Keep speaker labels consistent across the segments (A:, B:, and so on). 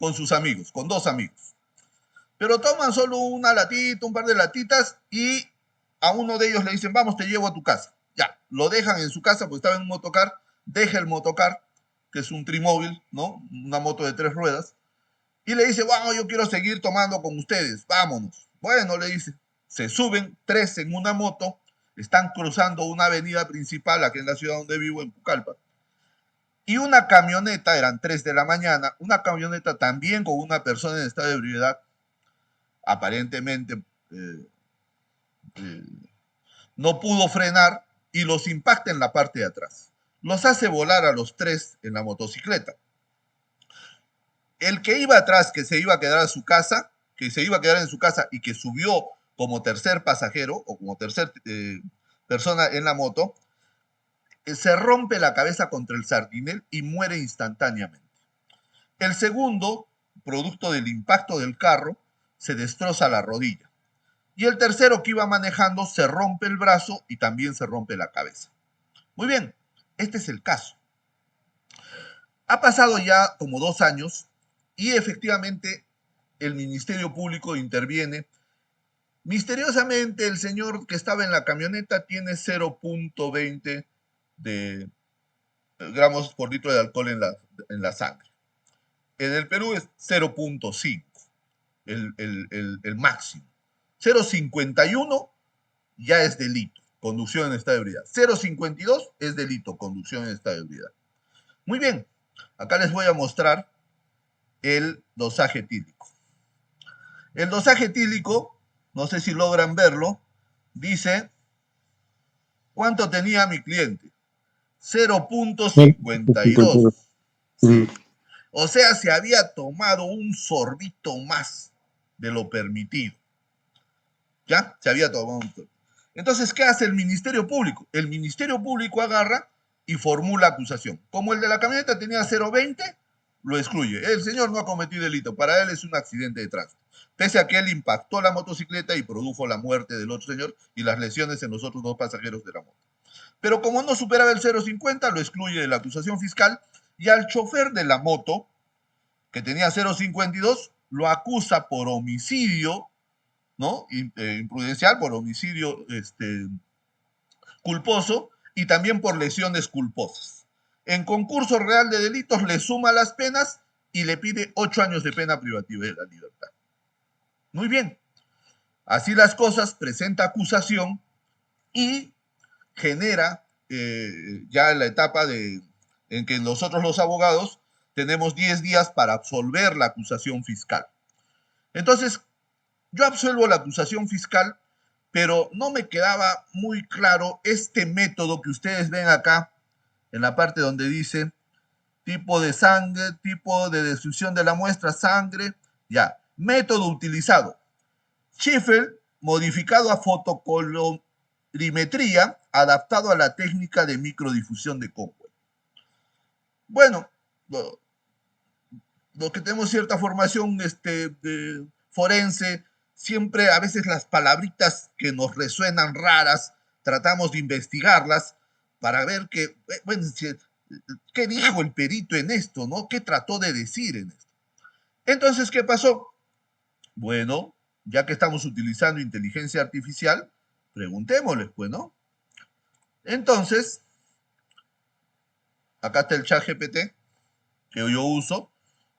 A: con sus amigos, con dos amigos. Pero toman solo una latita, un par de latitas y a uno de ellos le dicen, vamos, te llevo a tu casa. Ya, lo dejan en su casa porque estaba en un motocar, deja el motocar, que es un trimóvil, ¿no? Una moto de 3 ruedas, y le dice, wow, yo quiero seguir tomando con ustedes, vámonos. Bueno, le dice, se suben 3 en una moto, están cruzando una avenida principal aquí en la ciudad donde vivo, en Pucallpa, y una camioneta, eran 3 de la mañana, una camioneta también con una persona en estado de ebriedad, aparentemente eh, eh, no pudo frenar y los impacta en la parte de atrás. Los hace volar a los 3 en la motocicleta. El que iba atrás, que se iba a quedar a su casa, que se iba a quedar en su casa y que subió como tercer pasajero o como tercer persona en la moto, se rompe la cabeza contra el sardinel y muere instantáneamente. El segundo, producto del impacto del carro, se destroza la rodilla. Y el tercero que iba manejando se rompe el brazo y también se rompe la cabeza. Muy bien, este es el caso. Ha pasado ya como 2 años y efectivamente el Ministerio Público interviene. Misteriosamente el señor que estaba en la camioneta tiene 0.20 de gramos por litro de alcohol en la sangre. En el Perú es 0.5, el máximo. 0.51 ya es delito, conducción en estado de ebriedad. 0.52 es delito, conducción en estado de ebriedad. Muy bien, acá les voy a mostrar el dosaje etílico. El dosaje etílico, no sé si logran verlo, dice cuánto tenía mi cliente. 0.52. Sí. O sea, se había tomado un sorbito más de lo permitido. ¿Ya? Se había tomado un sorbito. Entonces, ¿qué hace el Ministerio Público? El Ministerio Público agarra y formula acusación. Como el de la camioneta tenía 0.20, lo excluye. El señor no ha cometido delito, para él es un accidente de tránsito. Pese a que él impactó la motocicleta y produjo la muerte del otro señor y las lesiones en los otros 2 pasajeros de la moto. Pero como no superaba el 0.50, lo excluye de la acusación fiscal y al chofer de la moto, que tenía 0.52, lo acusa por homicidio, ¿no? Imprudencial, por homicidio culposo y también por lesiones culposas. En concurso real de delitos le suma las penas y le pide 8 años de pena privativa de la libertad. Muy bien. Así las cosas, presenta acusación y genera ya la etapa en que nosotros los abogados tenemos 10 días para absolver la acusación fiscal. Entonces, yo absuelvo la acusación fiscal, pero no me quedaba muy claro este método que ustedes ven acá, en la parte donde dice tipo de sangre, tipo de destrucción de la muestra, sangre, ya. Método utilizado. Schiffel modificado a fotocolorimetría, adaptado a la técnica de microdifusión de Conway. Bueno, los que tenemos cierta formación forense, siempre a veces las palabritas que nos resuenan raras, tratamos de investigarlas para ver bueno, qué dijo el perito en esto, ¿no? ¿Qué trató de decir en esto? Entonces, ¿qué pasó? Bueno, ya que estamos utilizando inteligencia artificial, preguntémosles, pues, ¿no? Entonces, acá está el ChatGPT que yo uso.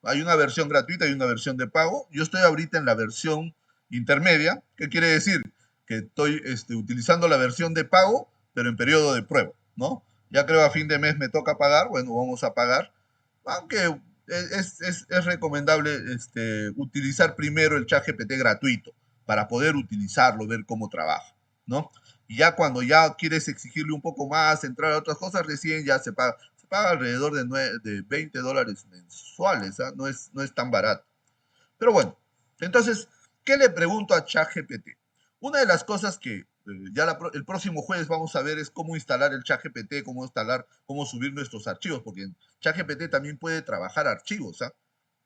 A: Hay una versión gratuita y una versión de pago. Yo estoy ahorita en la versión intermedia. ¿Qué quiere decir? Que estoy utilizando la versión de pago, pero en periodo de prueba, ¿no? Ya creo a fin de mes me toca pagar. Bueno, vamos a pagar. Aunque es recomendable utilizar primero el ChatGPT gratuito para poder utilizarlo, ver cómo trabaja, ¿no? Y ya cuando ya quieres exigirle un poco más, entrar a otras cosas, recién ya se paga alrededor de $20 mensuales, ¿eh? No es tan barato. Pero bueno, entonces, ¿qué le pregunto a ChatGPT? Una de las cosas que ya el próximo jueves vamos a ver es cómo instalar el ChatGPT, cómo subir nuestros archivos, porque en ChatGPT también puede trabajar archivos, ¿ah?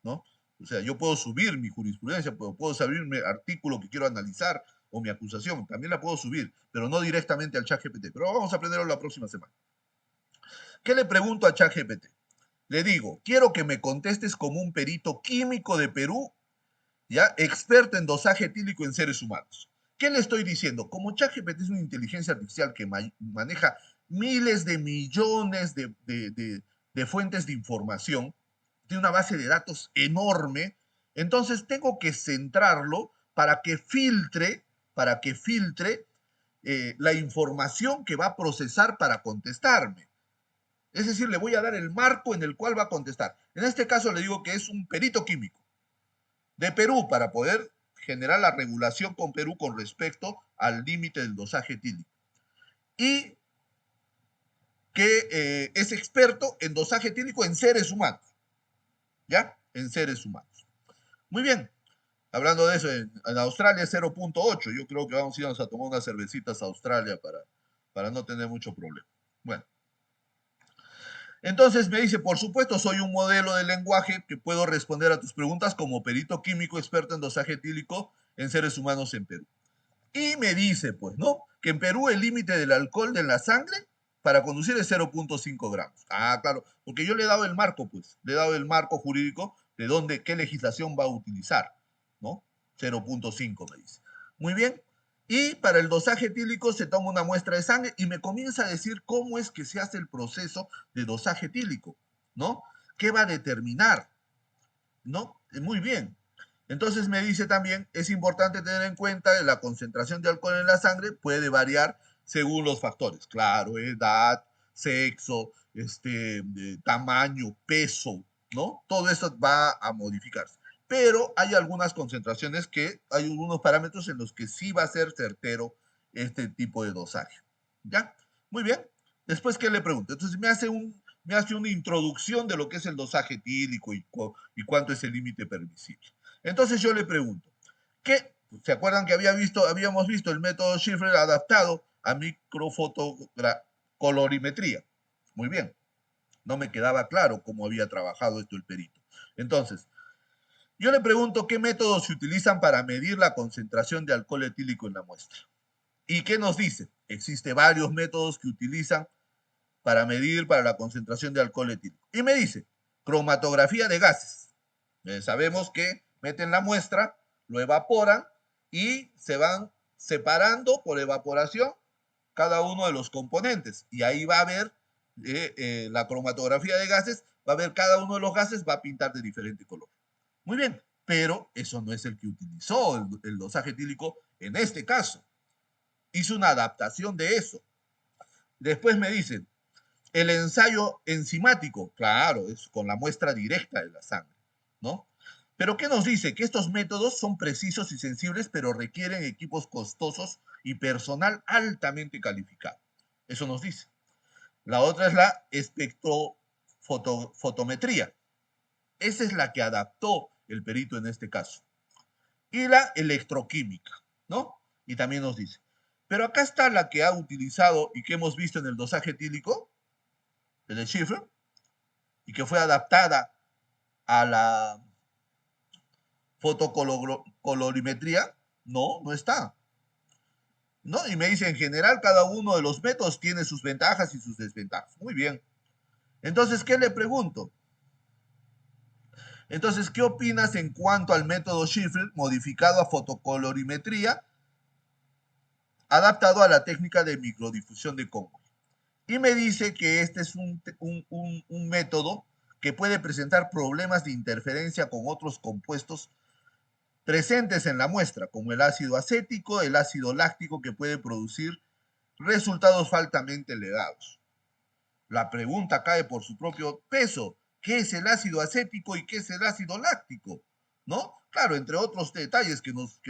A: ¿No? O sea, yo puedo subir mi jurisprudencia, puedo subir mi artículo que quiero analizar o mi acusación, también la puedo subir, pero no directamente al ChatGPT. Pero vamos a aprenderlo la próxima semana. ¿Qué le pregunto a ChatGPT? Le digo, quiero que me contestes como un perito químico de Perú, ¿ya? Experto en dosaje etílico en seres humanos. ¿Qué le estoy diciendo? Como ChatGPT es una inteligencia artificial que maneja miles de millones de fuentes de información, tiene una base de datos enorme, entonces tengo que centrarlo para que filtre la información que va a procesar para contestarme. Es decir, le voy a dar el marco en el cual va a contestar. En este caso le digo que es un perito químico de Perú para poder generar la regulación con Perú con respecto al límite del dosaje etílico. Y que es experto en dosaje etílico en seres humanos. ¿Ya? En seres humanos. Muy bien. Hablando de eso, en Australia es 0.8. Yo creo que vamos a irnos a tomar unas cervecitas a Australia para no tener mucho problema. Bueno. Entonces me dice, por supuesto, soy un modelo de lenguaje que puedo responder a tus preguntas como perito químico experto en dosaje etílico en seres humanos en Perú. Y me dice, pues, ¿no? Que en Perú el límite del alcohol en la sangre para conducir es 0.5 gramos. Ah, claro, porque yo le he dado el marco, pues, le he dado el marco jurídico de dónde, qué legislación va a utilizar, ¿no? 0.5 me dice. Muy bien. Y para el dosaje etílico se toma una muestra de sangre y me comienza a decir cómo es que se hace el proceso de dosaje etílico, ¿no? ¿Qué va a determinar? ¿No? Muy bien. Entonces me dice también, es importante tener en cuenta que la concentración de alcohol en la sangre puede variar según los factores. Claro, edad, sexo, tamaño, peso, ¿no? Todo eso va a modificarse. Pero hay algunas concentraciones hay algunos parámetros en los que sí va a ser certero este tipo de dosaje. ¿Ya? Muy bien. Después, ¿qué le pregunto? Entonces me hace una introducción de lo que es el dosaje etílico y cuánto es el límite permisible. Entonces yo le pregunto, ¿qué? ¿Se acuerdan que habíamos visto el método Schiffer adaptado a microfotocolorimetría? Muy bien, no me quedaba claro cómo había trabajado esto el perito. Entonces, yo le pregunto qué métodos se utilizan para medir la concentración de alcohol etílico en la muestra. ¿Y qué nos dice? Existen varios métodos que utilizan para medir para la concentración de alcohol etílico. Y me dice, cromatografía de gases. Sabemos que meten la muestra, lo evaporan y se van separando por evaporación cada uno de los componentes. Y ahí va a ver la cromatografía de gases, va a ver cada uno de los gases, va a pintar de diferente color. Muy bien, pero eso no es el que utilizó el dosaje etílico en este caso. Hizo una adaptación de eso. Después me dicen, el ensayo enzimático, claro, es con la muestra directa de la sangre, ¿no? Pero ¿qué nos dice? Que estos métodos son precisos y sensibles, pero requieren equipos costosos y personal altamente calificado. Eso nos dice. La otra es la espectrofotometría. Esa es la que adaptó el perito en este caso. Y la electroquímica, ¿no? Y también nos dice. Pero acá está la que ha utilizado y que hemos visto en el dosaje etílico, el de Schiffer, y que fue adaptada a la fotocolorimetría, no está. ¿No? Y me dice, en general, cada uno de los métodos tiene sus ventajas y sus desventajas. Muy bien. Entonces, ¿qué le pregunto? Entonces, ¿qué opinas en cuanto al método Schiffer modificado a fotocolorimetría, adaptado a la técnica de microdifusión de Conway? Y me dice que este es un método que puede presentar problemas de interferencia con otros compuestos presentes en la muestra, como el ácido acético, el ácido láctico, que puede producir resultados falsamente legados. La pregunta cae por su propio peso. ¿Qué es el ácido acético y qué es el ácido láctico? ¿No? Claro, entre otros detalles que nos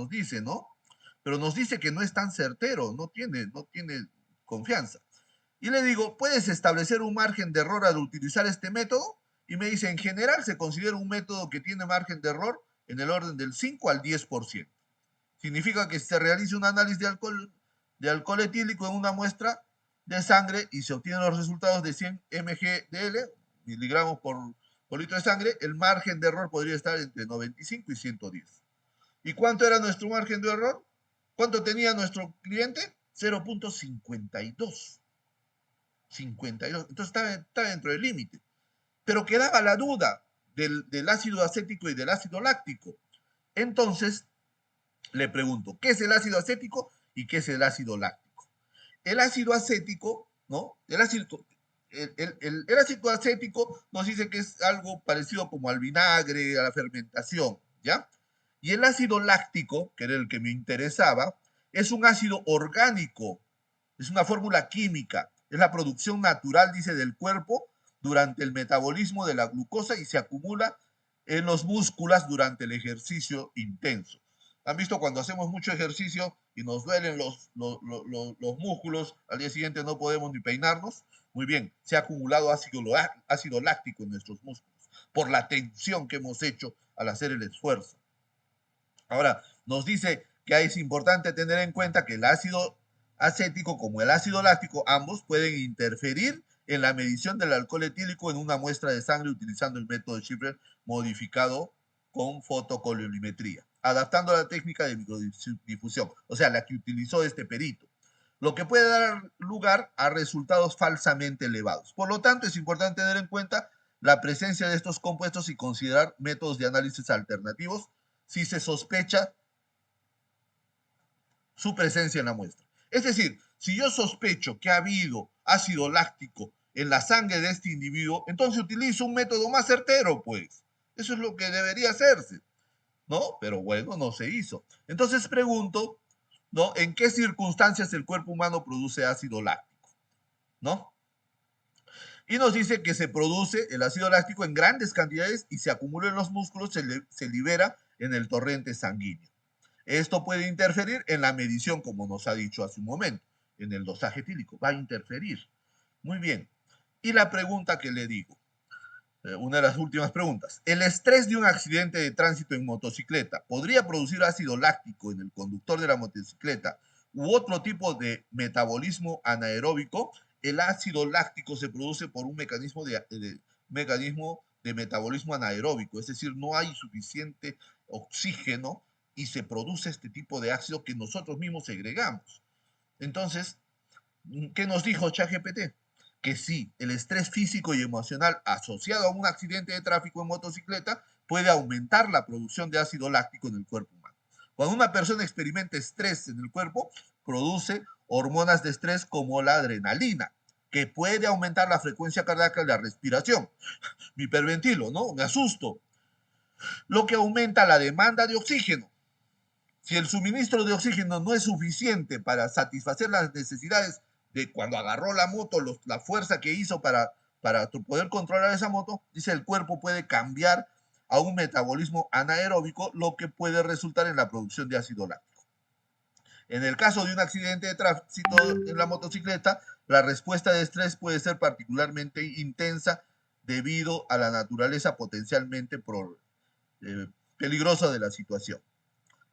A: dice, ¿no? Pero nos dice que no es tan certero, no tiene confianza. Y le digo, ¿puedes establecer un margen de error al utilizar este método? Y me dice, en general se considera un método que tiene margen de error en el orden del 5 al 10%. Significa que se realiza un análisis de alcohol etílico en una muestra de sangre y se obtienen los resultados de 100 mgdl, miligramos por litro de sangre, el margen de error podría estar entre 95 y 110. ¿Y cuánto era nuestro margen de error? ¿Cuánto tenía nuestro cliente? 0.52. 52. Entonces está dentro del límite. pero quedaba la duda del ácido acético y del ácido láctico. Entonces, le pregunto, ¿qué es el ácido acético y qué es el ácido láctico? El ácido acético, ¿no? El ácido acético nos dice que es algo parecido como al vinagre, a la fermentación, ¿ya? Y el ácido láctico, que era el que me interesaba, es un ácido orgánico, es una fórmula química, es la producción natural, dice, del cuerpo durante el metabolismo de la glucosa y se acumula en los músculos durante el ejercicio intenso. ¿Han visto cuando hacemos mucho ejercicio y nos duelen los músculos, al día siguiente no podemos ni peinarnos? Muy bien, se ha acumulado ácido láctico en nuestros músculos por la tensión que hemos hecho al hacer el esfuerzo. Ahora, nos dice que es importante tener en cuenta que el ácido acético como el ácido láctico, ambos pueden interferir en la medición del alcohol etílico en una muestra de sangre utilizando el método de Schiffer modificado con fotocolorimetría, adaptando la técnica de microdifusión, o sea, la que utilizó este perito, lo que puede dar lugar a resultados falsamente elevados. Por lo tanto, es importante tener en cuenta la presencia de estos compuestos y considerar métodos de análisis alternativos si se sospecha su presencia en la muestra. Es decir, si yo sospecho que ha habido ácido láctico en la sangre de este individuo, entonces utilizo un método más certero, pues. Eso es lo que debería hacerse, ¿no? Pero bueno, no se hizo. Entonces pregunto, ¿no? ¿En qué circunstancias el cuerpo humano produce ácido láctico? ¿No? Y nos dice que se produce el ácido láctico en grandes cantidades y se acumula en los músculos, se libera en el torrente sanguíneo. Esto puede interferir en la medición, como nos ha dicho hace un momento, en el dosaje etílico. Va a interferir. Muy bien. Y la pregunta que le digo, una de las últimas preguntas. ¿El estrés de un accidente de tránsito en motocicleta podría producir ácido láctico en el conductor de la motocicleta u otro tipo de metabolismo anaeróbico? El ácido láctico se produce por un mecanismo de metabolismo anaeróbico, es decir, no hay suficiente oxígeno y se produce este tipo de ácido que nosotros mismos segregamos. Entonces, ¿qué nos dijo ChatGPT? Que sí, el estrés físico y emocional asociado a un accidente de tráfico en motocicleta puede aumentar la producción de ácido láctico en el cuerpo humano. Cuando una persona experimenta estrés en el cuerpo, produce hormonas de estrés como la adrenalina, que puede aumentar la frecuencia cardíaca y la respiración. Me hiperventilo, ¿no? Me asusto. Lo que aumenta la demanda de oxígeno. Si el suministro de oxígeno no es suficiente para satisfacer las necesidades de cuando agarró la moto, la fuerza que hizo para poder controlar esa moto, dice el cuerpo puede cambiar a un metabolismo anaeróbico, lo que puede resultar en la producción de ácido láctico. En el caso de un accidente de tránsito en la motocicleta, la respuesta de estrés puede ser particularmente intensa debido a la naturaleza potencialmente peligrosa de la situación.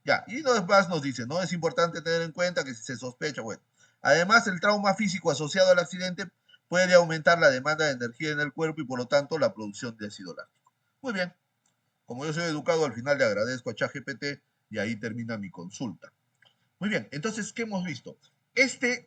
A: Ya, y más nos dice, ¿no? Es importante tener en cuenta que si se sospecha, bueno. Además, el trauma físico asociado al accidente puede aumentar la demanda de energía en el cuerpo y por lo tanto la producción de ácido láctico. Muy bien, como yo soy educado, al final le agradezco a ChatGPT y ahí termina mi consulta. Muy bien, entonces, ¿qué hemos visto? Este